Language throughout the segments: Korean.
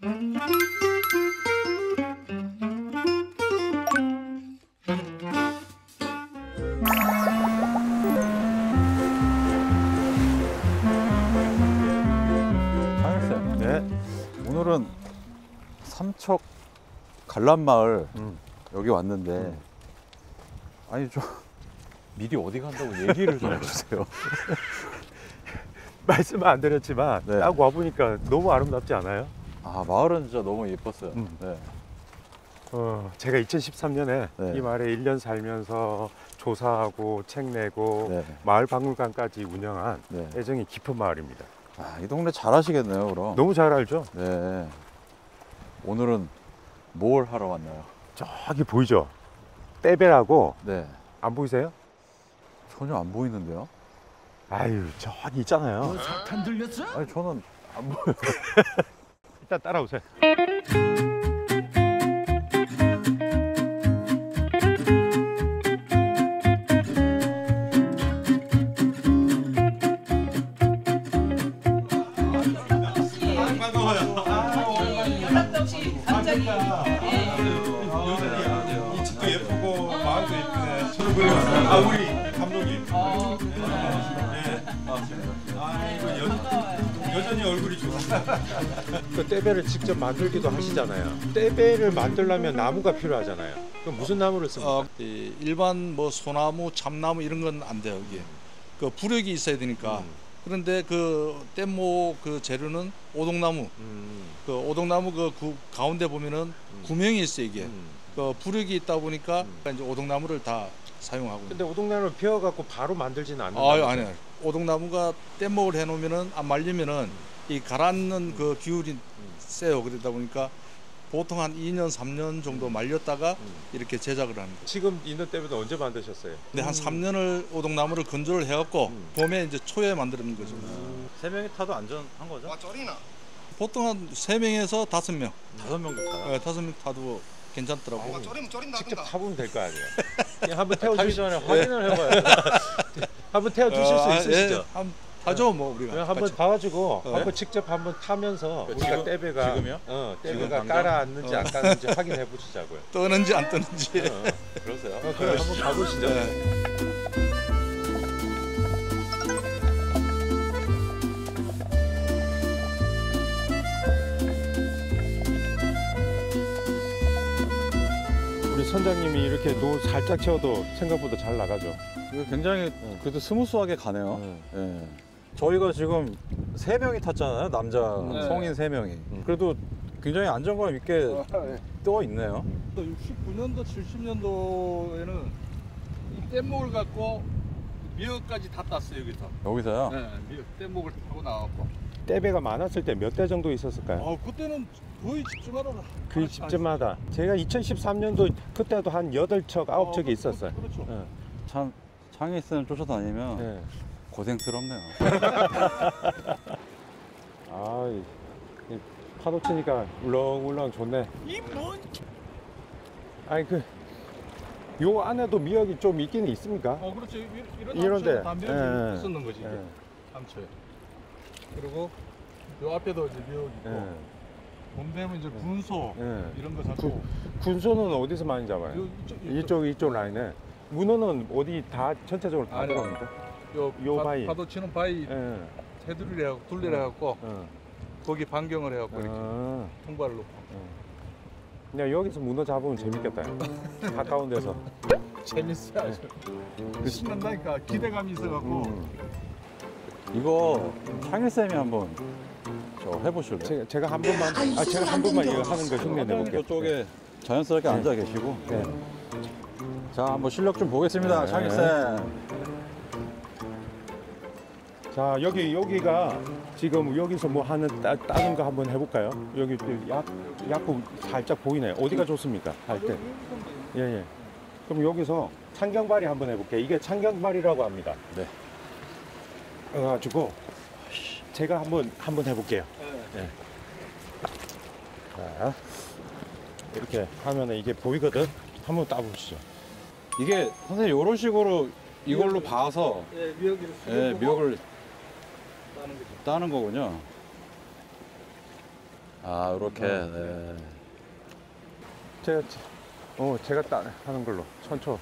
장일쌤, 네. 오늘은 삼척 갈란마을 여기 왔는데 아니 좀 미리 어디 간다고 얘기를 좀 해주세요. 말씀은 안 드렸지만 네. 딱 와보니까 너무 아름답지 않아요? 아 마을은 진짜 너무 예뻤어요. 네. 제가 2013년에 네. 이 마을에 1년 살면서 조사하고 책 내고 네. 마을 박물관까지 운영한 네. 애정이 깊은 마을입니다. 아, 이 동네 잘 아시겠네요, 그럼. 너무 잘 알죠? 네. 오늘은 뭘 하러 왔나요? 저기 보이죠? 떼배라고. 네. 안 보이세요? 전혀 안 보이는데요? 아유, 저기 있잖아요. 사탄 들렸어? 아니 저는 안 보여요. 일단 따라오세요. 이 집도 예쁘고 마을도 예쁘네. 저를 보러 왔어요. 아 우리 감독님. 여전히 얼굴이 좋아. 그 떼배를 직접 만들기도 하시잖아요. 떼배를 만들려면 나무가 필요하잖아요. 그럼 무슨 나무를 씁니까? 일반 뭐 소나무, 참나무 이런 건 안 돼요. 이게 그 부력이 있어야 되니까. 그런데 그 뗏목 그 재료는 오동나무. 그 오동나무 그 가운데 보면은 구멍이 있어요 이게. 그 부력이 있다 보니까 이제 오동나무를 다 사용하고. 근데 오동나무를 베어갖고 바로 만들지는 않는다. 아니요. 오동나무가 뗏목을 해놓으면은 안 말리면은 이 가라앉는 그 기울이 세요. 그러다 보니까 보통 한 2년, 3년 정도 말렸다가 이렇게 제작을 하는 거예요. 지금 있는 떼배도 언제 만드셨어요? 근데 한 3년을 오동나무를 건조를 해갖고 봄에 이제 초에 만드는 거죠. 세 명이 타도 안전한 거죠? 보통 한 3명에서 5명. 5명도 타요? 네, 5명 타도 괜찮더라고. 직접 타보면 될 거 아니에요. 그냥 한번 타기 태워주시 전에 확인을 해봐요. 한번 태워주실 수 있으시죠? 예, 한번 타죠 뭐 우리가. 그냥 한번 같이. 봐가지고 한번 직접 한번 타면서 우리가 지금? 떼배가 지금요? 떼배가 당장? 깔아앉는지 안 깔았는지 확인해 보시자고요. 뜨는지 안 뜨는지. 그러세요? 그래 한번 가보시죠. 네. 우리 선장님이 이렇게 노 살짝 채워도 생각보다 잘 나가죠. 이거 굉장히 그래도 스무스하게 가네요. 예. 저희가 지금 3명이 탔잖아요. 남자 성인 3명이. 그래도 굉장히 안정감 있게 떠 있네요. 69년도, 70년도에는 이 뗏목을 갖고 미역까지 다 땄어요 여기서. 여기서요? 네, 미역 뗏목을 타고 나왔고. 떼배가 많았을 때 몇 대 정도 있었을까요? 그때는 거의 집집마다. 그 집집마다 제가 2013년도 그때도 한 8척, 9척이 있었어요. 그렇죠. 예. 참 창의쌤 쫓아다니면 예. 고생스럽네요. 아, 이 파도 치니까 울렁울렁 좋네. 아니 요 안에도 미역이 좀 있기는 있습니까? 그렇죠. 이런데. 다 미역이 예. 있었는 거지. 예. 삼초에. 그리고 요 앞에도 이제 미역이 있고. 예. 봄 되면 이제 군소 예. 이런 거 잡고. 군소는 어디서 많이 잡아요? 이쪽 라인에. 문어는 어디 다 전체적으로 다 아니요. 들어옵니까? 요 바위. 파도 치는 바위 예. 테두리를 해갖고 둘레를 해갖고 거기 반경을 해갖고 이렇게 아, 통발을 놓고. 그냥 여기서 문어 잡으면 재밌겠다. 가까운 데서. 재밌어 아주. 신난다니까 기대감이 있어갖고. 이거 창의쌤이 한번 저 해보실래요? 제가 한 번만 제가 한 번만 이거 하는 거 흉내 내볼게요. 저쪽에 자연스럽게 앉아 계시고 네. 자 한번 실력 좀 보겠습니다. 네. 창의쌤. 자 여기가 지금 여기서 뭐 하는 다른 거 한번 해볼까요? 여기 약국 살짝 보이네요. 어디가 좋습니까? 할 때. 예예. 그럼 여기서 창경발이 한번 해볼게요. 이게 창경발이라고 합니다. 네. 그래가지고 제가 한번 해볼게요. 네. 자 이렇게 하면은 이게 보이거든. 한번 따보시죠. 이게 선생님 이런 식으로 이걸로 봐서 예, 미역을 예, 미역을 따는 거죠. 따는 거군요. 아 아, 이렇게. 네. 제가 따 하는 걸로 천천.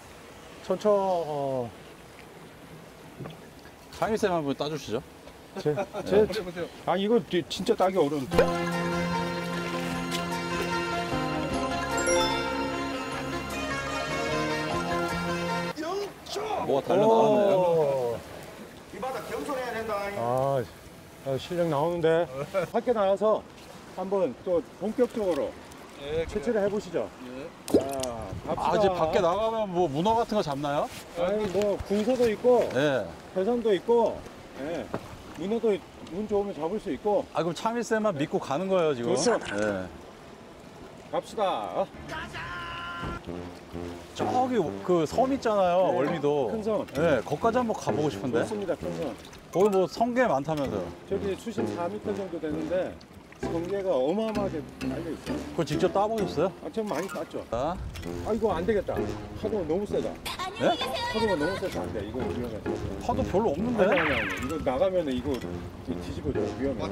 창희쌤 한번 따주시죠. 아 이거 진짜 따기 어려운데. 뭐가 달려 나왔네요. 이 바닥 겸손해야 된다. 아, 실력 나오는데 밖에 나가서 한번 또 본격적으로 채취를 해보시죠. 자, 갑시다. 아직 밖에 나가면 뭐 문어 같은 거 잡나요? 아니 뭐 군소도 있고 네. 해삼도 있고, 예. 문어도 운 좋으면 잡을 수 있고. 아, 그럼 창희쌤만 믿고 가는 거예요, 지금? 그렇죠. 네. 갑시다. 저기 그 섬 있잖아요, 네, 월미도. 큰 섬. 네, 거기까지 한번 가보고 싶은데. 좋습니다, 큰섬. 거기 뭐 성게 많다면서요. 저기 수심 4m 정도 되는데 성게가 어마어마하게 달려 있어요. 그거 직접 따보셨어요? 아, 전 많이 땄죠. 아, 아, 이거 안 되겠다. 파도가 너무 세다. 네? 파도가 너무 세서 안 돼. 이거 위험해. 파도 별로 없는데? 아니. 이거 나가면은 이거 뒤집어져. 위험해.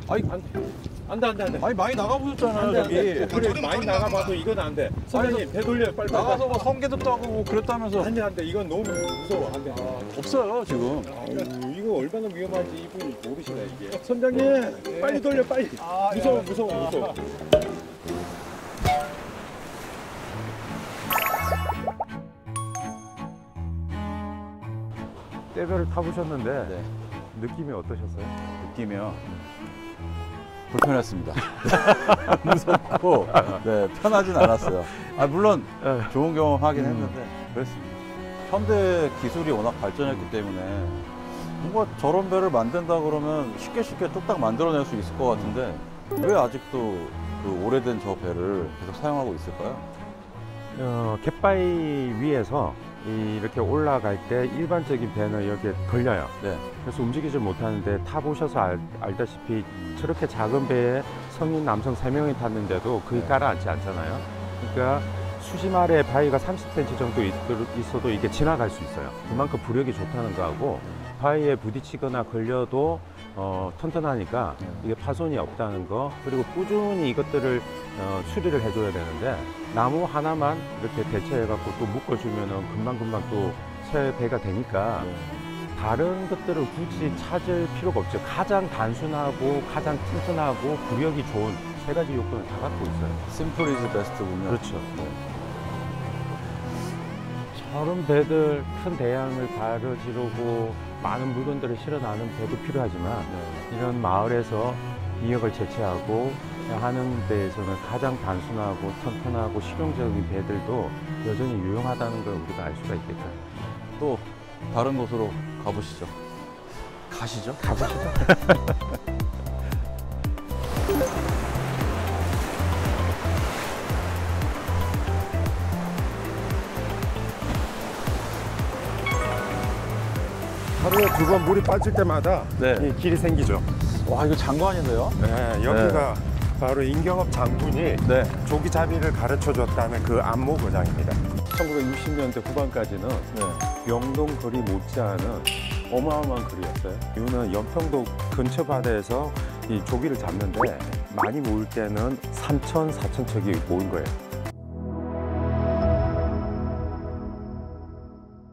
아니, 안 돼. 아니 많이 나가보셨잖아요, 저기. 그래, 많이 나가봐도 이건 안 돼. 선생님, 배 돌려요. 빨리. 나가서 뭐 성게도 따고 뭐 그랬다면서. 안 돼. 이건 너무 무서워. 안 돼. 없어요, 지금. 아유, 이거 얼마나 위험한지 이분이 모르시네, 이게. 선장님, 빨리 돌려, 빨리. 무서워. 떼배를 타보셨는데 네. 느낌이 어떠셨어요? 느낌이요. 불편했습니다. 무섭고, 네, 편하진 않았어요. 아, 물론 좋은 경험 하긴 했는데, 그랬습니다. 현대 기술이 워낙 발전했기 때문에, 뭔가 저런 배를 만든다 그러면 쉽게 뚝딱 만들어낼 수 있을 것 같은데, 왜 아직도 그 오래된 저 배를 계속 사용하고 있을까요? 갯바위 위에서 이렇게 올라갈 때 일반적인 배는 여기에 걸려요. 네. 그래서 움직이질 못하는데 타보셔서 알다시피 저렇게 작은 배에 성인 남성 3명이 탔는데도 그게 네. 가라앉지 않잖아요. 그러니까 수심 아래 바위가 30cm 정도 있어도 이게 지나갈 수 있어요. 그만큼 부력이 좋다는 거하고 바위에 부딪히거나 걸려도 튼튼하니까 이게 파손이 없다는 거, 그리고 꾸준히 이것들을 수리를 해줘야 되는데 나무 하나만 이렇게 대체해갖고 또 묶어주면은 금방금방 또 새 배가 되니까 다른 것들을 굳이 찾을 필요가 없죠. 가장 단순하고 가장 튼튼하고 부력이 좋은 세 가지 요건을 다 갖고 있어요. 심플 이즈 베스트군요. 그렇죠. 저런 배들 큰 대양을 가로지르고 많은 물건들을 실어나는 배도 필요하지만 이런 마을에서 인력을 제치하고 하는 데에서는 가장 단순하고 튼튼하고 실용적인 배들도 여전히 유용하다는 걸 우리가 알 수가 있겠죠. 또 다른 곳으로 가보시죠. 가시죠. 하루에 2번 물이 빠질 때마다 네. 이 길이 생기죠. 와, 이거 장관인데요? 네, 여기가 바로 임경업 장군이 네. 조기잡이를 가르쳐줬다는 그 안모거장입니다. 1960년대 후반까지는 명동 거리 못지않은 어마어마한 거리였어요. 이유는 연평도 근처 바다에서 이 조기를 잡는데 많이 모일 때는 3천, 4천 척이 모인 거예요.